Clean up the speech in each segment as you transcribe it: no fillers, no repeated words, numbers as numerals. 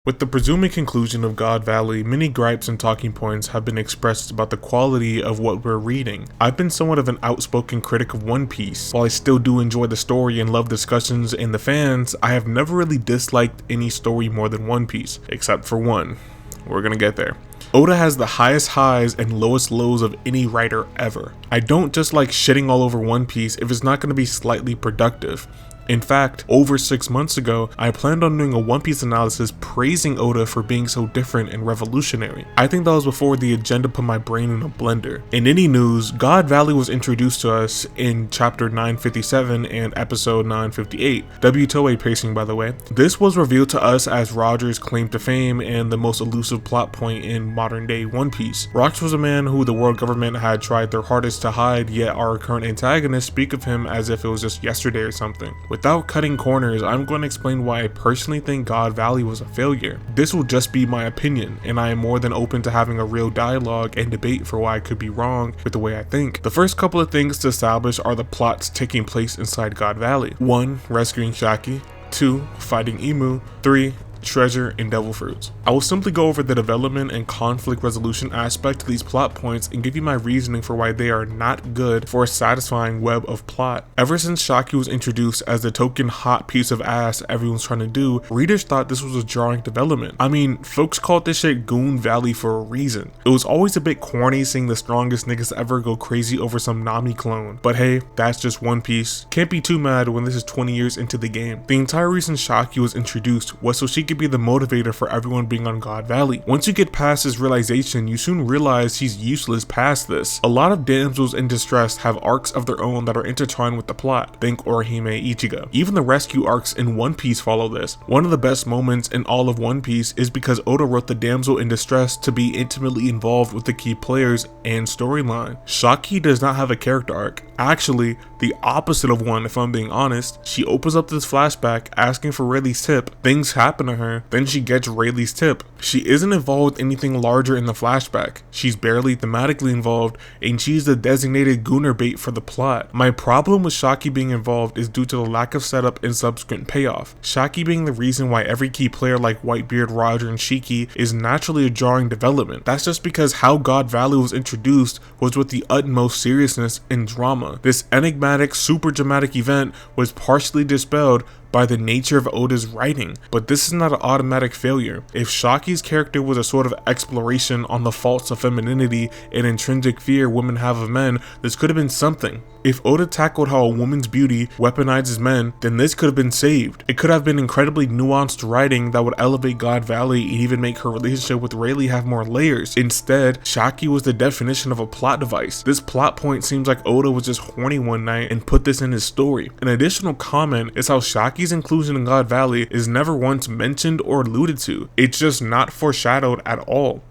With the presuming conclusion of God Valley, many gripes and talking points have been expressed about the quality of what we're reading. I've been somewhat of an outspoken critic of One Piece. While I still do enjoy the story and love discussions and the fans, I have never really disliked any story more than One Piece, except for one. We're gonna get there. Oda has the highest highs and lowest lows of any writer ever. I don't just like shitting all over One Piece if it's not going to be slightly productive. In fact, over 6 months ago, I planned on doing a One Piece analysis praising Oda for being so different and revolutionary. I think that was before the agenda put my brain in a blender. In any news, God Valley was introduced to us in chapter 957 and episode 958, W Toei pacing by the way. This was revealed to us as Roger's claim to fame and the most elusive plot point in modern day One Piece. Roger was a man who the world government had tried their hardest to hide, yet our current antagonists speak of him as if it was just yesterday or something. Without cutting corners, I'm going to explain why I personally think God Valley was a failure. This will just be my opinion, and I am more than open to having a real dialogue and debate for why I could be wrong with the way I think. The first couple of things to establish are the plots taking place inside God Valley. 1. Rescuing Shiki. 2. Fighting Imu. 3. Treasure and devil fruits. I will simply go over the development and conflict resolution aspect to these plot points and give you my reasoning for why they are not good for a satisfying web of plot. Ever since Shiki was introduced as the token hot piece of ass everyone's trying to do, readers thought this was a jarring development. I mean, folks called this shit Goon Valley for a reason. It was always a bit corny seeing the strongest niggas ever go crazy over some Nami clone, but hey, that's just One Piece. Can't be too mad when this is 20 years into the game. The entire reason Shiki was introduced was so she could be the motivator for everyone being on God Valley. Once you get past this realization, you soon realize he's useless past this. A lot of damsels in distress have arcs of their own that are intertwined with the plot. Think Orihime Ichigo. Even the rescue arcs in One Piece follow this. One of the best moments in all of One Piece is because Oda wrote the damsel in distress to be intimately involved with the key players and storyline. Shiki does not have a character arc. Actually, the opposite of one, if I'm being honest. She opens up this flashback asking for Rayleigh's tip. Things happen to her. Then she gets Rayleigh's tip. She isn't involved with anything larger in the flashback. She's barely thematically involved, and she's the designated gooner bait for the plot. My problem with Shiki being involved is due to the lack of setup and subsequent payoff. Shiki being the reason why every key player like Whitebeard, Roger, and Shiki is naturally a jarring development. That's just because how God Valley was introduced was with the utmost seriousness and drama. This enigmatic, super dramatic event was partially dispelled by the nature of Oda's writing, but this is not an automatic failure. If Shaki's character was a sort of exploration on the faults of femininity and intrinsic fear women have of men, this could have been something. If Oda tackled how a woman's beauty weaponizes men, then this could have been saved. It could have been incredibly nuanced writing that would elevate God Valley and even make her relationship with Rayleigh have more layers. Instead, Shiki was the definition of a plot device. This plot point seems like Oda was just horny one night and put this in his story. An additional comment is how Shaki's inclusion in God Valley is never once mentioned or alluded to. It's just not foreshadowed at all.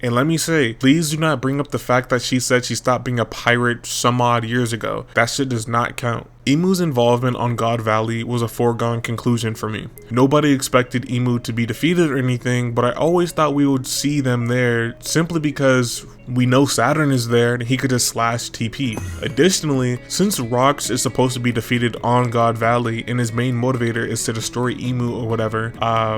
And let me say, please do not bring up the fact that she said she stopped being a pirate some odd years ago. That shit does not count. Imu's involvement on God Valley was a foregone conclusion for me. Nobody expected Imu to be defeated or anything, but I always thought we would see them there simply because we know Saturn is there and he could just slash TP. Additionally, since Rox is supposed to be defeated on God Valley and his main motivator is to destroy Imu or whatever,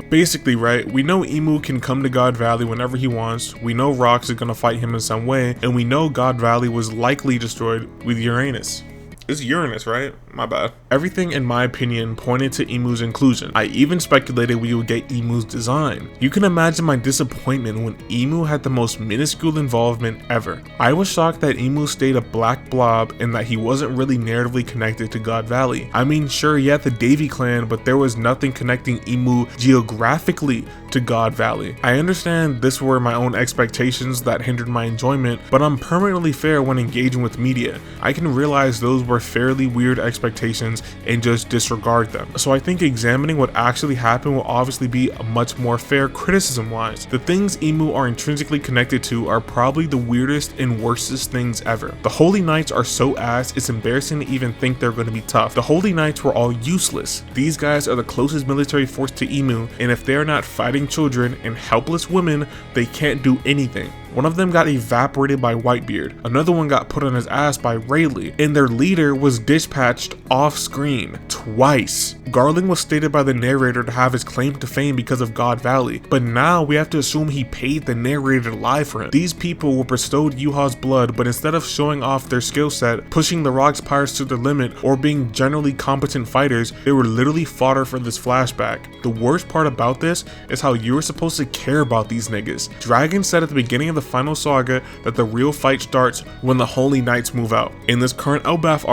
basically, right, we know Imu can come to God Valley whenever he wants, we know Rox is gonna fight him in some way, and we know God Valley was likely destroyed with Uranus. It's Uranus, right? My bad. Everything, in my opinion, pointed to Imu's inclusion. I even speculated we would get Imu's design. You can imagine my disappointment when Imu had the most minuscule involvement ever. I was shocked that Imu stayed a black blob and that he wasn't really narratively connected to God Valley. I mean, sure, he had the Davy clan, but there was nothing connecting Imu geographically to God Valley. I understand this were my own expectations that hindered my enjoyment, but I'm permanently fair when engaging with media. I can realize those were fairly weird expectations and just disregard them. So I think examining what actually happened will obviously be a much more fair criticism wise. The things Imu are intrinsically connected to are probably the weirdest and worstest things ever. The Holy Knights are so ass, it's embarrassing to even think they're going to be tough. The Holy Knights were all useless. These guys are the closest military force to Imu, and if they're not fighting children and helpless women, they can't do anything. One of them got evaporated by Whitebeard, another one got put on his ass by Rayleigh, and their leader was dispatched off screen twice. Garling was stated by the narrator to have his claim to fame because of God Valley, but now we have to assume he paid the narrator to lie for him. These people were bestowed Yuha's blood, but instead of showing off their skill set, pushing the Rocks pirates to their limit, or being generally competent fighters, they were literally fodder for this flashback. The worst part about this is how you were supposed to care about these niggas. Dragon said at the beginning of the final saga that the real fight starts when the Holy Knights move out. In this current Elbaf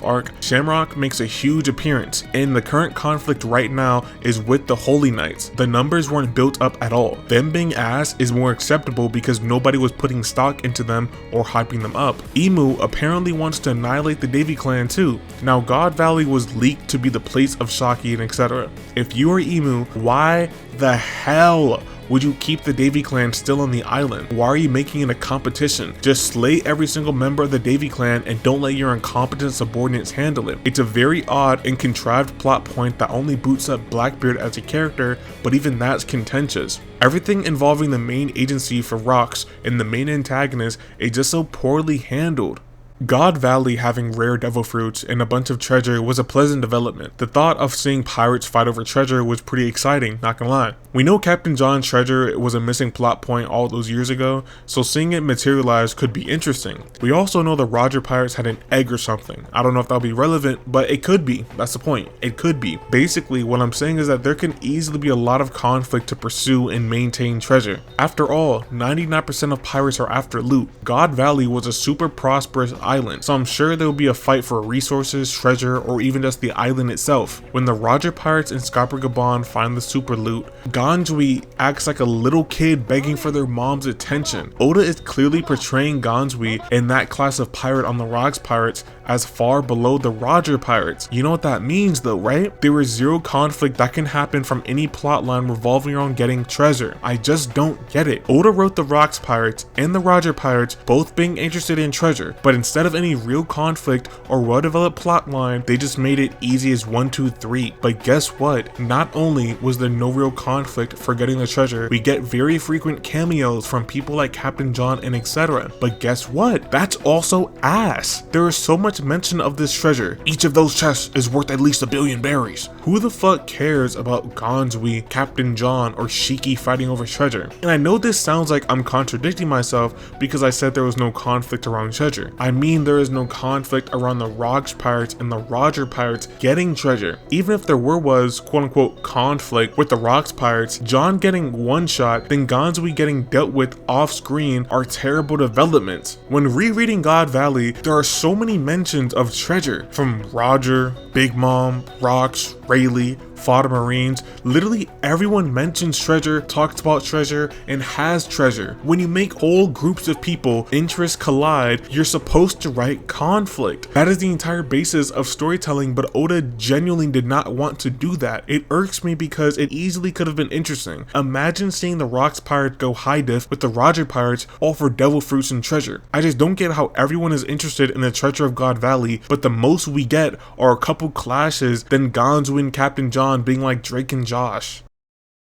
arc, Shamrock makes a huge appearance, and the current conflict right now is with the Holy Knights. The numbers weren't built up at all. Them being ass is more acceptable because nobody was putting stock into them or hyping them up. Emu apparently wants to annihilate the Davy clan too. Now God Valley was leaked to be the place of Shaki and etc. If you are Emu, why the hell would you keep the Davy clan still on the island? Why are you making it a competition? Just slay every single member of the Davy clan and don't let your incompetent subordinates handle it. It's a very odd and contrived plot point that only boots up Blackbeard as a character, but even that's contentious. Everything involving the main agency for Rocks and the main antagonist is just so poorly handled. God Valley having rare devil fruits and a bunch of treasure was a pleasant development. The thought of seeing pirates fight over treasure was pretty exciting, not gonna lie. We know Captain John's treasure was a missing plot point all those years ago, so seeing it materialize could be interesting. We also know the Roger pirates had an egg or something. I don't know if that'll be relevant, but it could be. That's the point. It could be. Basically, what I'm saying is that there can easily be a lot of conflict to pursue and maintain treasure. After all, 99% of pirates are after loot. God Valley was a super prosperous island, so I'm sure there will be a fight for resources, treasure, or even just the island itself. When the Roger pirates and Scopper Gabon find the super loot, Ganzui acts like a little kid begging for their mom's attention. Oda is clearly portraying Ganzui in that class of pirate on the Rocks pirates as far below the Roger pirates. You know what that means though, right? There is zero conflict that can happen from any plotline revolving around getting treasure. I just don't get it. Oda wrote the Rocks pirates and the Roger pirates both being interested in treasure, but instead of any real conflict or well-developed plotline, they just made it easy as 1, 2, 3. But guess what? Not only was there no real conflict for getting the treasure, we get very frequent cameos from people like Captain John and etc. But guess what? That's also ass. There is so much mention of this treasure. Each of those chests is worth at least 1 billion berries. Who the fuck cares about Ganzui, Captain John, or Shiki fighting over treasure? And I know this sounds like I'm contradicting myself because I said there was no conflict around treasure. I mean, there is no conflict around the Rocks pirates and the Roger pirates getting treasure. Even if there was quote-unquote conflict with the Rocks pirates, John getting one shot, then Ganzui getting dealt with off screen are terrible developments. When rereading God Valley, there are so many mentions of treasure from Roger, Big Mom, Rocks, Rayleigh, Fodder Marines. Literally everyone mentions treasure, talks about treasure, and has treasure. When you make whole groups of people interests collide, you're supposed to write conflict. That is the entire basis of storytelling, but Oda genuinely did not want to do that. It irks me because it easily could have been interesting. Imagine seeing the Rocks pirates go high diff with the Roger pirates all for devil fruits and treasure. I just don't get how everyone is interested in the treasure of God Valley, but the most we get are a couple clashes, then Ganzui and Captain John being like Drake and Josh.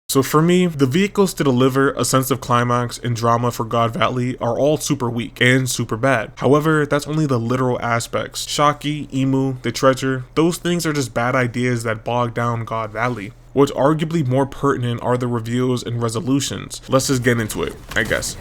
So for me, the vehicles to deliver a sense of climax and drama for God Valley are all super weak and super bad. However, that's only the literal aspects. Shaki, Emu, the treasure, those things are just bad ideas that bog down God Valley. What's arguably more pertinent are the reveals and resolutions. Let's just get into it, I guess.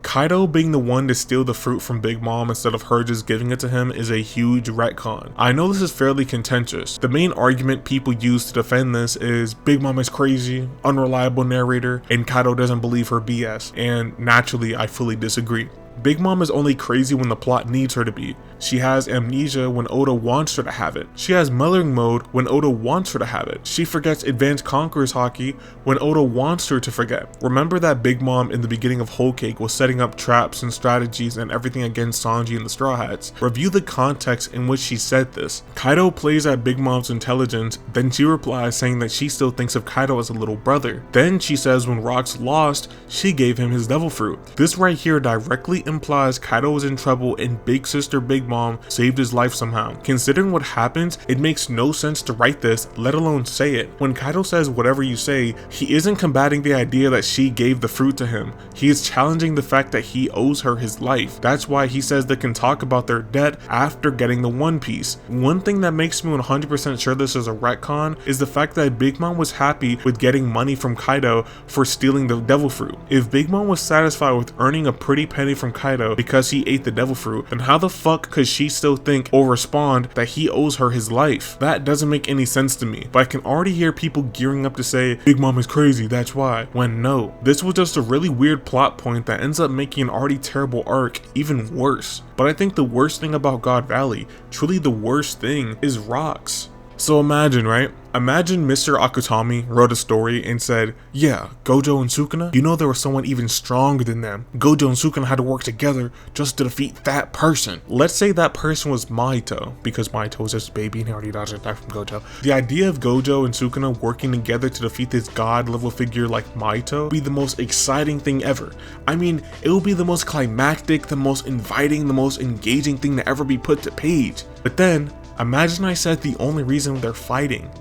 Kaido being the one to steal the fruit from Big Mom instead of her just giving it to him is a huge retcon. I know this is fairly contentious. The main argument people use to defend this is Big Mom is crazy, unreliable narrator, and Kaido doesn't believe her BS, and naturally I fully disagree. Big Mom is only crazy when the plot needs her to be. She has amnesia when Oda wants her to have it. She has mothering mode when Oda wants her to have it. She forgets Advanced Conqueror's haki when Oda wants her to forget. Remember that Big Mom in the beginning of Whole Cake was setting up traps and strategies and everything against Sanji and the Straw Hats. Review the context in which she said this. Kaido plays at Big Mom's intelligence, then she replies saying that she still thinks of Kaido as a little brother. Then she says when Rocks lost, she gave him his devil fruit. This right here directly clearly implies Kaido was in trouble and Big Sister Big Mom saved his life somehow. Considering what happens, it makes no sense to write this, let alone say it. When Kaido says whatever you say, he isn't combating the idea that she gave the fruit to him. He is challenging the fact that he owes her his life. That's why he says they can talk about their debt after getting the One Piece. One thing that makes me 100% sure this is a retcon is the fact that Big Mom was happy with getting money from Kaido for stealing the devil fruit. If Big Mom was satisfied with earning a pretty penny from Kaido because he ate the devil fruit, then how the fuck could she still think or respond that he owes her his life? That doesn't make any sense to me, but I can already hear people gearing up to say Big Mom is crazy, that's why, when no, this was just a really weird plot point that ends up making an already terrible arc even worse. But I think the worst thing about God Valley, truly the worst thing, is rocks. So imagine, right? Imagine Mr. Akutami wrote a story and said, yeah, Gojo and Sukuna, you know there was someone even stronger than them. Gojo and Sukuna had to work together just to defeat that person. Let's say that person was Mahito, because Mahito was just a baby and he already dodged attack from Gojo. The idea of Gojo and Sukuna working together to defeat this god level figure like Mahito would be the most exciting thing ever. I mean, it will be the most climactic, the most inviting, the most engaging thing to ever be put to page. But then, imagine I said the only reason they're fighting,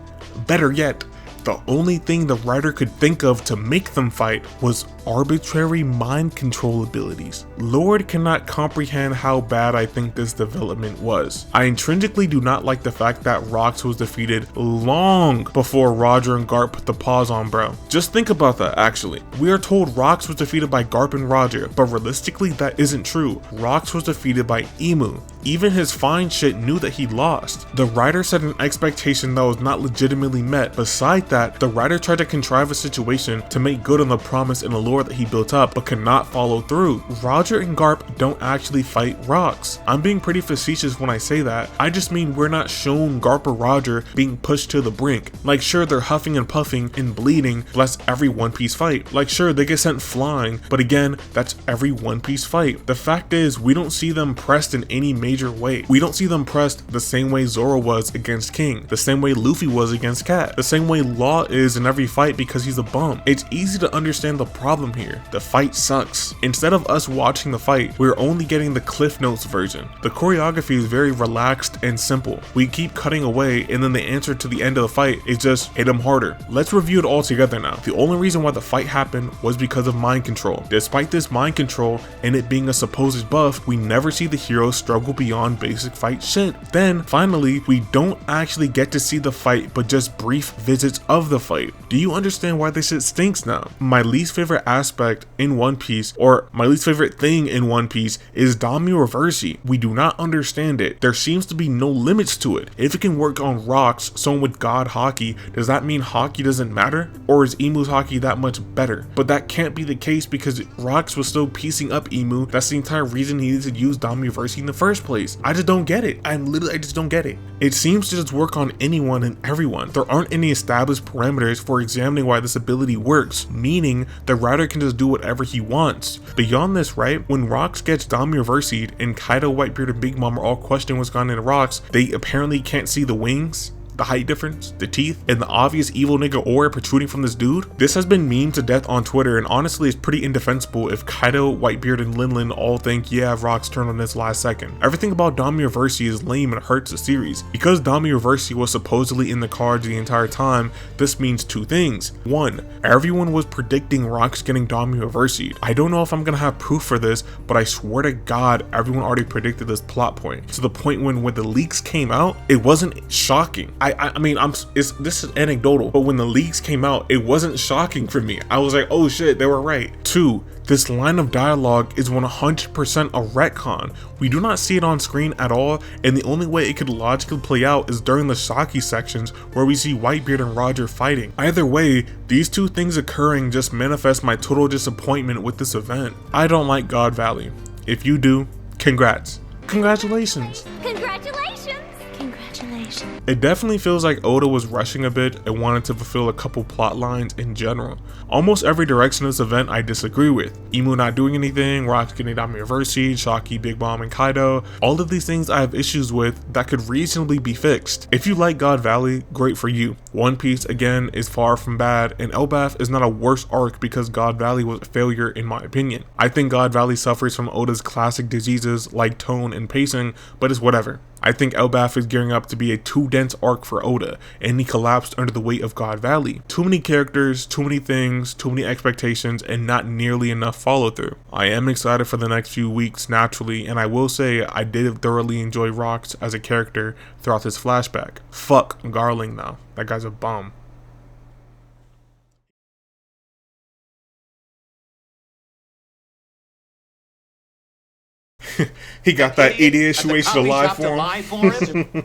better yet, the only thing the writer could think of to make them fight was arbitrary mind control abilities. Lord cannot comprehend how bad I think this development was. I intrinsically do not like the fact that Rox was defeated long before Roger and Garp put the pause on bro. Just think about that actually. We are told Rox was defeated by Garp and Roger, but realistically that isn't true. Rox was defeated by Imu. Even his fine shit knew that he lost. The writer set an expectation that was not legitimately met. Besides that, the writer tried to contrive a situation to make good on the promise and allure that he built up, but could not follow through. Roger and Garp don't actually fight Rox. I'm being pretty facetious when I say that. I just mean we're not shown Garp or Roger being pushed to the brink. Like sure, they're huffing and puffing and bleeding, but that's every One Piece fight. Like sure, they get sent flying, but again, that's every One Piece fight. The fact is, we don't see them pressed in any major way. We don't see them pressed the same way Zoro was against King, the same way Luffy was against Cat, the same way Law is in every fight because he's a bum. It's easy to understand the problem here. The fight sucks. Instead of us watching the fight, we're only getting the Cliff Notes version. The choreography is very relaxed and simple. We keep cutting away and then the answer to the end of the fight is just hit him harder. Let's review it all together now. The only reason why the fight happened was because of mind control. Despite this mind control and it being a supposed buff, we never see the hero struggle beyond basic fight shit. Then finally, we don't actually get to see the fight but just brief visits of the fight. Do you understand why this shit stinks now? My least favorite aspect in One Piece, or my least favorite thing in One Piece, is Dami Reversi. We do not understand it. There seems to be no limits to it. If it can work on rocks, someone with god haki, does that mean haki doesn't matter? Or is Imu's haki that much better? But that can't be the case because Rocks was still piecing up Imu. That's the entire reason he needed to use Dami Reversi in the first place. I just don't get it. I just don't get it. It seems to just work on anyone and everyone. There aren't any established parameters for examining why this ability works, meaning the writer can just do whatever he wants. Beyond this, right, when Rocks gets Dami Reversi'd and Kaido, Whitebeard, and Big Mom are all questioning what's gone into Rocks, they apparently can't see the wings, the height difference, the teeth, and the obvious evil nigga aura protruding from this dude. This has been memed to death on Twitter, and honestly it's pretty indefensible if Kaido, Whitebeard, and Linlin all think, yeah, Rocks turned on this last second. Everything about Dami Reversi is lame and hurts the series. Because Dami Reversi was supposedly in the cards the entire time, this means two things. One, everyone was predicting Rocks getting Dami Reversi'd. I don't know if I'm gonna have proof for this, but I swear to God, everyone already predicted this plot point. To the point when the leaks came out, it wasn't shocking. I mean, this is anecdotal, but when the leaks came out, it wasn't shocking for me. I was like, oh shit, they were right. Two, this line of dialogue is 100% a retcon. We do not see it on screen at all, and the only way it could logically play out is during the Saki sections where we see Whitebeard and Roger fighting. Either way, these two things occurring just manifest my total disappointment with this event. I don't like God Valley. If you do, congrats. Congratulations. Congratulations. Congratulations. destination. It definitely feels like Oda was rushing a bit and wanted to fulfill a couple plot lines in general. Almost every direction of this event I disagree with. Imu not doing anything, Rocks getting Dami reverse siege, Shaki, Big Mom, and Kaido. All of these things I have issues with that could reasonably be fixed. If you like God Valley, great for you. One Piece, again, is far from bad, and Elbaf is not a worse arc because God Valley was a failure in my opinion. I think God Valley suffers from Oda's classic diseases like tone and pacing, but it's whatever. I think Elbaf is gearing up to be a too dense arc for Oda, and he collapsed under the weight of God Valley. Too many characters, too many things, too many expectations, and not nearly enough follow through. I am excited for the next few weeks naturally, and I will say I did thoroughly enjoy Rocks as a character throughout this flashback. Fuck Garling though, that guy's a bum. He got that idiot situation alive for him.